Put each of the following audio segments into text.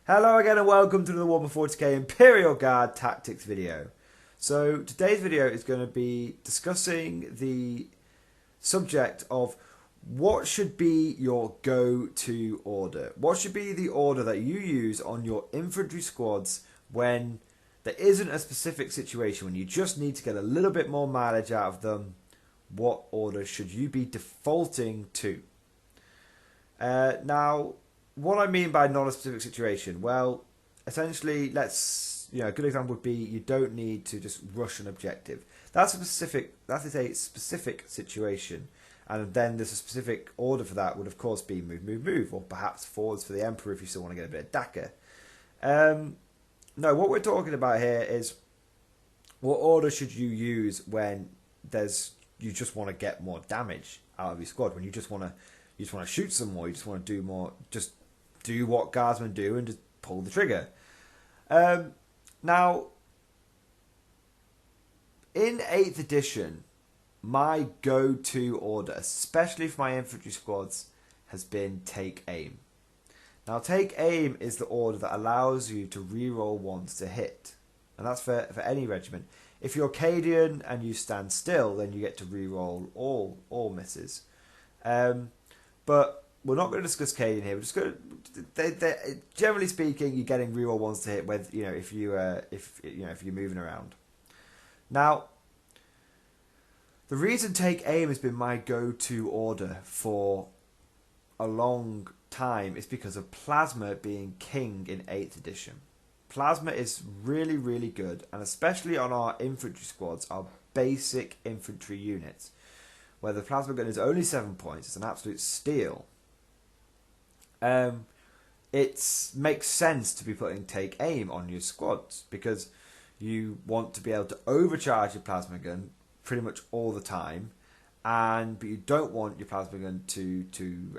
Hello again and welcome to the Warhammer 40k Imperial Guard Tactics video. So today's video is going to be discussing the subject of what should be your go-to order. What should be the order that you use on your infantry squads when there isn't a specific situation, when you just need to get a little bit more mileage out of them. What order should you be defaulting to? Now, what I mean by not a specific situation, well, essentially, a good example would be you don't need to just rush an objective. That is a specific situation, and then there's a specific order for that. Would of course be move, move, move, or perhaps forwards for the Emperor if you still want to get a bit of Dakar. No, what we're talking about here is what order should you use when you just want to get more damage out of your squad, when you just want to shoot some more, you just want to do more, just do what guardsmen do and just pull the trigger. Now, in 8th edition, my go-to order, especially for my infantry squads, has been take aim. Now, take aim is the order that allows you to reroll ones to hit, and that's for any regiment. If you're Cadian and you stand still, then you get to reroll all misses. But we're not going to discuss Cadian here. We're just going to, generally speaking, you're getting reroll ones to hit with, if you're moving around. Now, the reason take aim has been my go-to order for a long time is because of plasma being king in 8th edition. Plasma is really, really good, and especially on our infantry squads, our basic infantry units, where the plasma gun is only 7 points. It's an absolute steal. It makes sense to be putting take aim on your squads because you want to be able to overcharge your plasma gun pretty much all the time, but you don't want your plasma gun to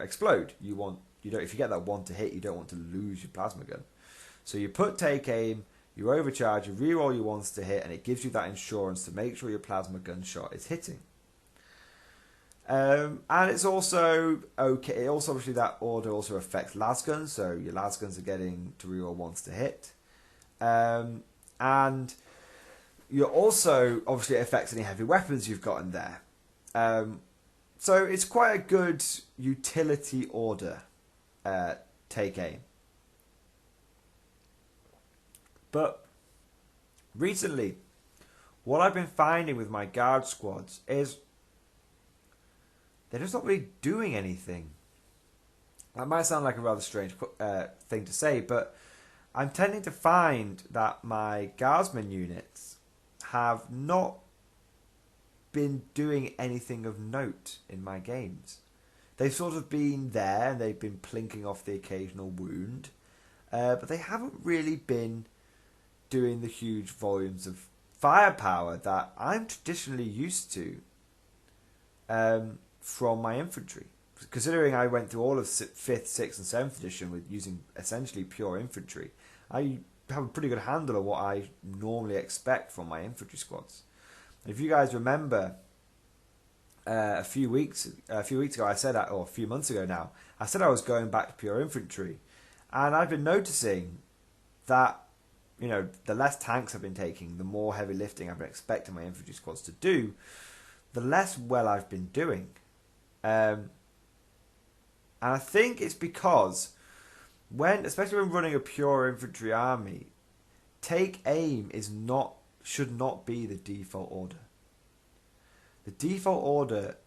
explode. If you get that one to hit, you don't want to lose your plasma gun. So you put take aim, you overcharge, you reroll your ones to hit, and it gives you that insurance to make sure your plasma gun shot is hitting. And it's also okay. It also, obviously, that order also affects lasguns, so your lasguns are getting to reroll ones to hit, and you're also obviously it affects any heavy weapons you've got in there. So it's quite a good utility order. Take aim, but recently, what I've been finding with my guard squads is they're just not really doing anything. That might sound like a rather strange thing to say, but I'm tending to find that my guardsmen units have not been doing anything of note in my games. They've sort of been there and they've been plinking off the occasional wound, but they haven't really been doing the huge volumes of firepower that I'm traditionally used to from my infantry. Considering I went through all of 5th, 6th and 7th edition with using essentially pure infantry, I have a pretty good handle of what I normally expect from my infantry squads. And if you guys remember, a few months ago now, I said I was going back to pure infantry, and I've been noticing that the less tanks I've been taking, the more heavy lifting I've been expecting my infantry squads to do, the less well I've been doing. And I think it's because especially when running a pure infantry army, take aim should not be the default order. The default order,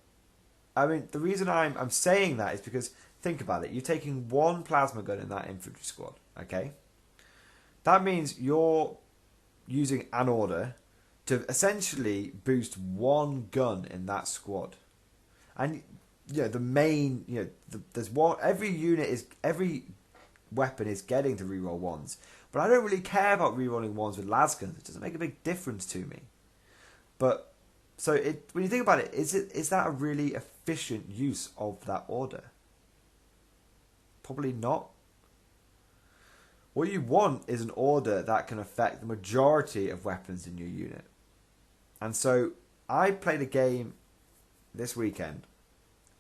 the reason I'm saying that is because, think about it, you're taking one plasma gun in that infantry squad, okay? That means you're using an order to essentially boost one gun in that squad. And, there's one, every weapon is getting to reroll ones. But I don't really care about rerolling ones with lasguns. It doesn't make a big difference to me. But so when you think about it, is that a really efficient use of that order? Probably not. What you want is an order that can affect the majority of weapons in your unit. And so I played a game this weekend.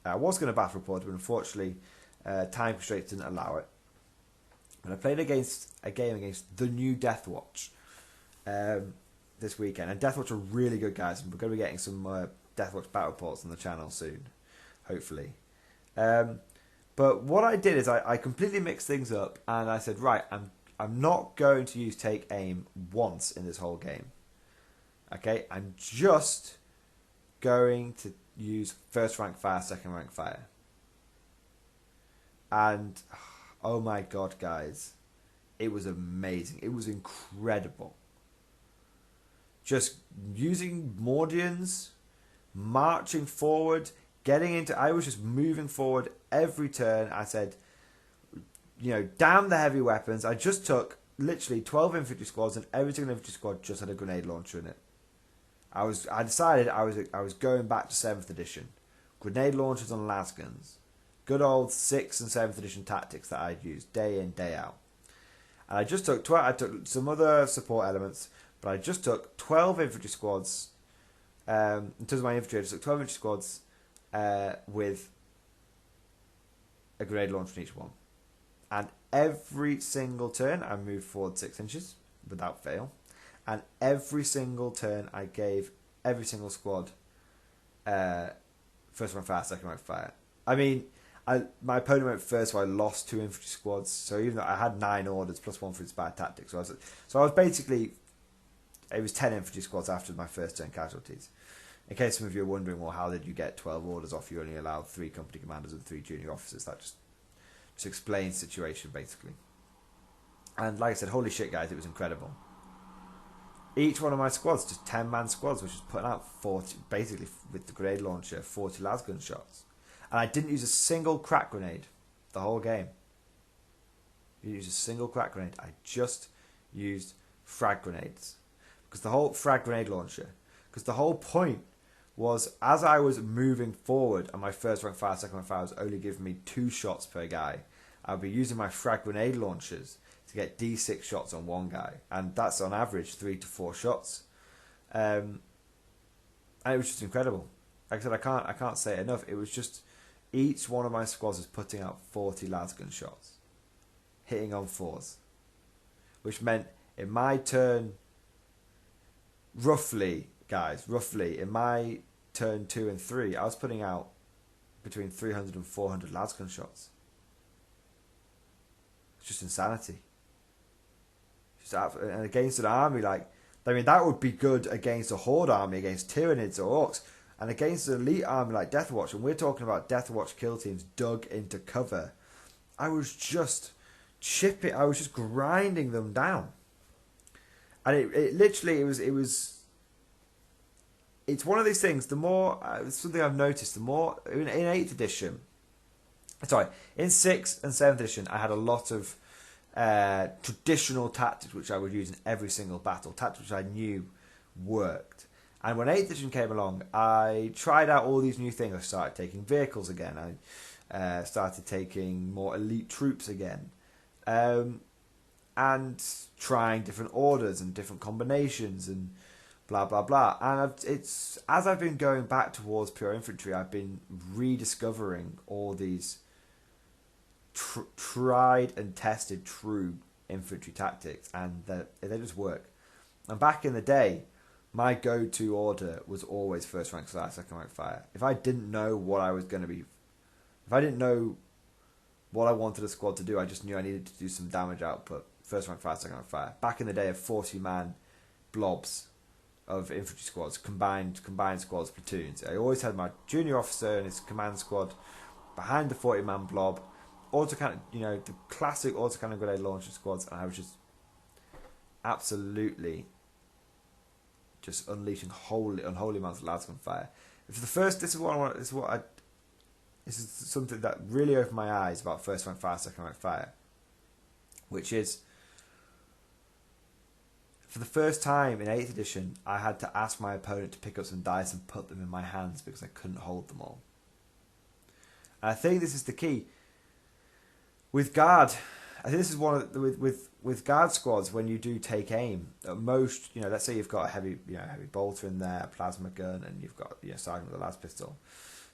I was going to battle report, but unfortunately time constraints didn't allow it. And I played a game against the new Deathwatch this weekend. And Deathwatch are really good, guys. And we're going to be getting some Deathwatch battle reports on the channel soon, hopefully. But what I did is I completely mixed things up, and I said, right, I'm not going to use take aim once in this whole game. Okay, I'm just going to use first rank fire, second rank fire. And oh my god, guys, it was amazing. It was incredible. Just using Mordians, marching forward, I was just moving forward every turn. I said, damn the heavy weapons. I just took literally 12 infantry squads, and every single infantry squad just had a grenade launcher in it. I decided I was going back to 7th edition. Grenade launchers on lasguns. Good old 6th and 7th edition tactics that I'd used day in, day out. And I just took I took some other support elements, but I just took 12 infantry squads. In terms of my infantry, I just took 12 infantry squads with a grenade launcher in each one. And every single turn, I moved forward 6 inches without fail. And every single turn, I gave every single squad first rank fire, second rank fire. I mean, my opponent went first, so I lost 2 infantry squads. So even though I had 9 orders plus 1 for inspired tactics, so I was basically, it was 10 infantry squads after my first turn casualties. In case some of you are wondering, well, how did you get 12 orders off? You only allowed 3 company commanders and 3 junior officers. That just explains the situation, basically. And like I said, holy shit, guys, it was incredible. Each one of my squads, just 10-man squads, was just putting out 40, basically with the grenade launcher, 40 lasgun shots. And I didn't use a single crack grenade the whole game. I didn't use a single crack grenade. I just used frag grenades. Because the whole frag grenade launcher. Because the whole point was, as I was moving forward and my first rank fire, second rank fire was only giving me 2 shots per guy, I would be using my frag grenade launchers to get D6 shots on one guy. And that's on average 3 to 4 shots. And it was just incredible. Like I said, I can't say it enough. It was just, each one of my squads was putting out 40 lasgun shots. Hitting on 4s. Which meant in my turn, roughly, in my turn 2 and 3, I was putting out between 300 and 400 lasgun shots. It's just insanity. And against an army that would be good against a horde army, against Tyranids or Orcs, and against an elite army like Deathwatch, and we're talking about Deathwatch kill teams dug into cover. I was just grinding them down. And it's one of these things, the more, something I've noticed, the more, in 8th edition, in 6th and 7th edition, I had a lot of traditional tactics which I would use in every single battle, tactics which I knew worked. And when 8th edition came along, I tried out all these new things. I started taking vehicles again. I started taking more elite troops again. And trying different orders and different combinations and blah, blah, blah. And as I've been going back towards pure infantry, I've been rediscovering all these tried and tested true infantry tactics, and they just work. And back in the day, my go-to order was always first rank fire, second rank fire. If I didn't know what I was going to be, if I didn't know what I wanted a squad to do, I just knew I needed to do some damage output. First rank fire, second rank fire. Back in the day of 40-man blobs of infantry squads, combined squads, platoons. I always had my junior officer and his command squad behind the 40-man blob. Autocannon, the classic autocannon grenade launcher squads, and I was just absolutely just unleashing unholy amounts of lasgun fire. This is something that really opened my eyes about first rank fire, second rank fire, which is, for the first time in 8th edition, I had to ask my opponent to pick up some dice and put them in my hands because I couldn't hold them all. And I think this is the key. With guard, I think this is one of with guard squads, when you do take aim, at most, let's say you've got a heavy bolter in there, a plasma gun, and you've got sergeant with a las pistol.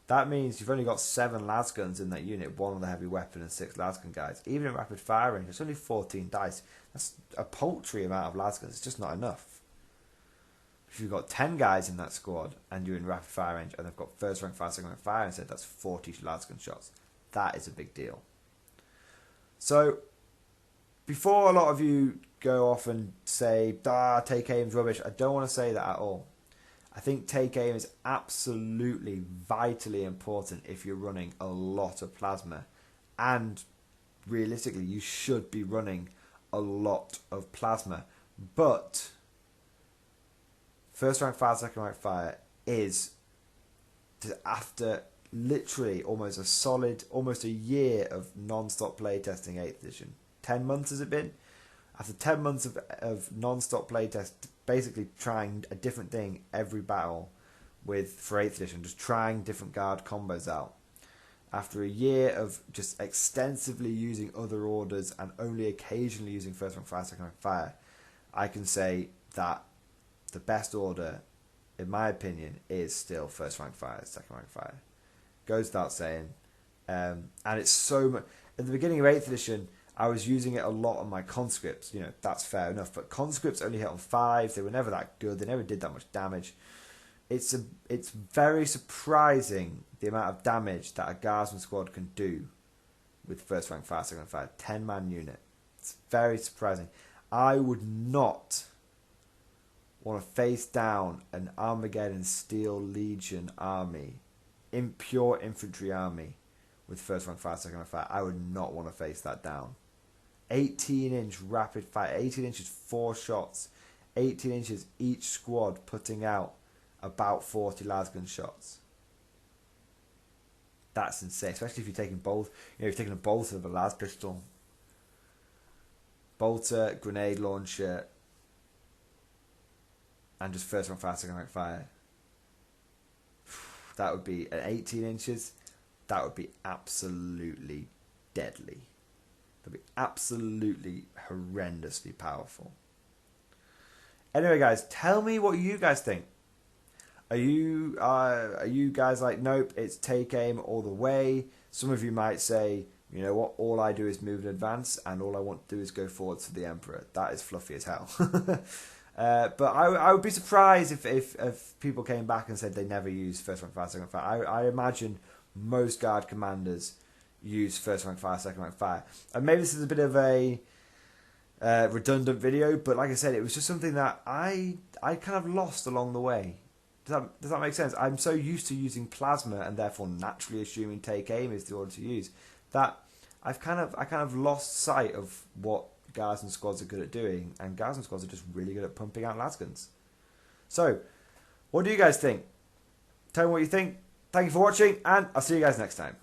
That means you've only got 7 lasguns in that unit, 1 on the heavy weapon and 6 lasgun guys. Even in rapid fire range, it's only 14 dice. That's a paltry amount of lasguns. It's just not enough. If you've got 10 guys in that squad and you're in rapid fire range and they've got first rank fire, second rank fire instead, that's 40 lasgun shots. That is a big deal. So, before a lot of you go off and say, take aim's rubbish, I don't want to say that at all. I think take aim is absolutely vitally important if you're running a lot of plasma. And realistically, you should be running a lot of plasma. But first rank fire, second rank fire is, after literally almost a year of non-stop playtesting 8th edition. 10 months has it been? After 10 months of non-stop playtest, basically trying a different thing every battle for 8th edition, just trying different guard combos out. After a year of just extensively using other orders and only occasionally using first rank fire, second rank fire, I can say that the best order, in my opinion, is still first rank fire, second rank fire. Goes without saying. And it's so much. At the beginning of 8th edition, I was using it a lot on my conscripts. You know, that's fair enough. But conscripts only hit on 5. They were never that good. They never did that much damage. It's very surprising the amount of damage that a guardsman squad can do with first rank fire, second rank fire. 10-man unit. It's very surprising. I would not want to face down an Armageddon Steel Legion army, in pure infantry army, with first rank fire, second rank fire. I would not want to face that down. 18-inch rapid fire, 18 inches, 4 shots, 18 inches each squad, putting out about 40 lasgun shots. That's insane, especially if you're taking both. You know, if you're taking a bolter of a las pistol, bolter, grenade launcher, and just first rank fire, second rank fire. That would be at 18 inches. That would be absolutely deadly. That would be absolutely horrendously powerful. Anyway, guys, tell me what you guys think. Are you guys like, nope, it's take aim all the way? Some of you might say, you know what, all I do is move in advance, and all I want to do is go forwards to the Emperor. That is fluffy as hell. But I would be surprised if people came back and said they never use first rank fire, second rank fire. I imagine most guard commanders use first rank fire, second rank fire. And maybe this is a bit of a redundant video, but like I said, it was just something that I kind of lost along the way. Does that make sense? I'm so used to using plasma and therefore naturally assuming take aim is the order to use that I kind of lost sight of what guards and squads are good at doing, and guards and squads are just really good at pumping out lasguns. So, what do you guys think? Tell me what you think. Thank you for watching, and I'll see you guys next time.